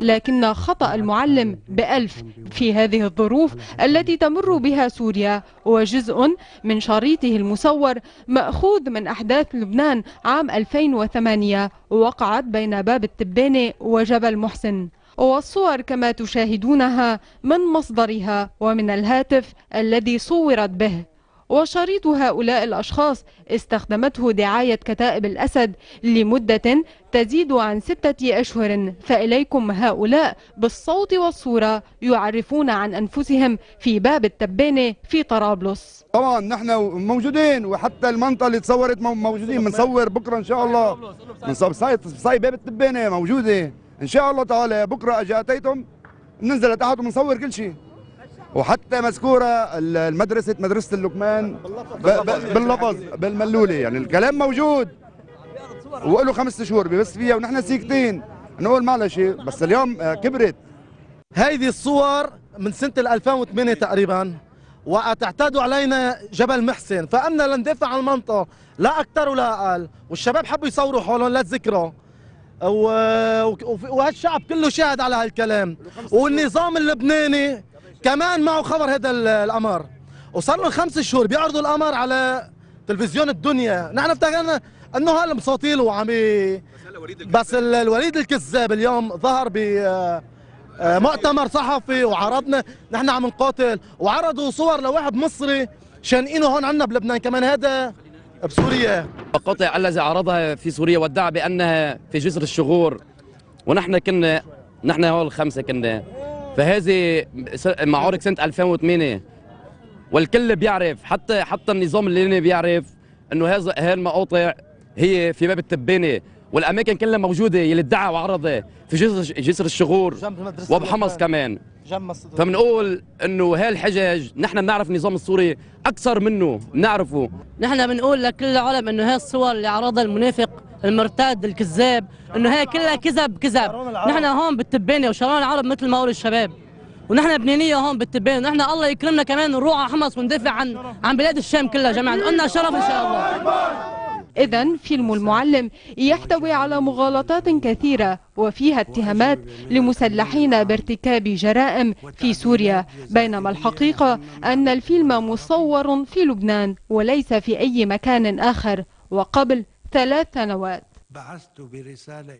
لكن خطأ المعلم بألف في هذه الظروف التي تمر بها سوريا، وجزء من شريطه المصور مأخوذ من أحداث لبنان عام 2008 وقعت بين باب التبانة وجبل محسن، والصور كما تشاهدونها من مصدرها ومن الهاتف الذي صورت به. وشريط هؤلاء الأشخاص استخدمته دعاية كتائب الأسد لمدة تزيد عن 6 أشهر، فإليكم هؤلاء بالصوت والصورة يعرفون عن أنفسهم في باب التبانة في طرابلس. طبعا نحن موجودين، وحتى المنطقة اللي تصورت موجودين، بنصور بكرة إن شاء الله، بنصور صاي باب التبانة موجودة إن شاء الله تعالى. بكرة أجي أتيتم بننزل لتحت وبنصور كل شيء، وحتى مذكوره مدرسه اللقمان باللفظ بالملوله، يعني الكلام موجود وله 5 شهور ببث فيها ونحن ساكتين نقول ما لها شيء، بس اليوم كبرت. هيدي الصور من سنه 2008 تقريبا، وتعتادوا علينا جبل محسن، فأنا لندافع عن المنطقه لا اكثر ولا اقل، والشباب حبوا يصوروا حولهم للذكرى، وهالشعب كله شاهد على هالكلام، والنظام اللبناني كمان معه خبر هذا القمر، وصار لهم 5 شهور بيعرضوا القمر على تلفزيون الدنيا. نحن افتكرنا انه هالمساطيل وعم بس الوليد الكذاب اليوم ظهر بمؤتمر صحفي وعرضنا نحن عم نقاتل، وعرضوا صور لواحد مصري شانقينه هون عندنا بلبنان كمان، هذا بسوريا. القطع الذي عرضها في سوريا وادعى بانها في جسر الشغور، ونحن هول 5 كنا، فهذه معارك سنة 2008 والكل بيعرف، حتى النظام الليبي بيعرف انه هاي المقاطع هي في باب التبانة، والاماكن كلها موجودة يلي ادعى وعرضها في جسر الشغور وبحمص كمان. فبنقول انه هاي الحجج نحن بنعرف النظام السوري اكثر منه، بنعرفه. نحن بنقول لكل العالم انه هاي الصور اللي عرضها المنافق المرتد الكذاب انه هي كلها كذب. نحن هون بالتبانه وشرون العرب مثل ما قول الشباب، ونحن بنينيه هون بالتبانه، ونحن الله يكرمنا كمان نروح على حمص وندافع عن بلاد الشام كلها جميعا، قلنا شرف ان شاء الله. إذن فيلم المعلم يحتوي على مغالطات كثيرة وفيها اتهامات لمسلحين بارتكاب جرائم في سوريا، بينما الحقيقة أن الفيلم مصور في لبنان وليس في أي مكان آخر وقبل 3 سنوات. بعثت برسالة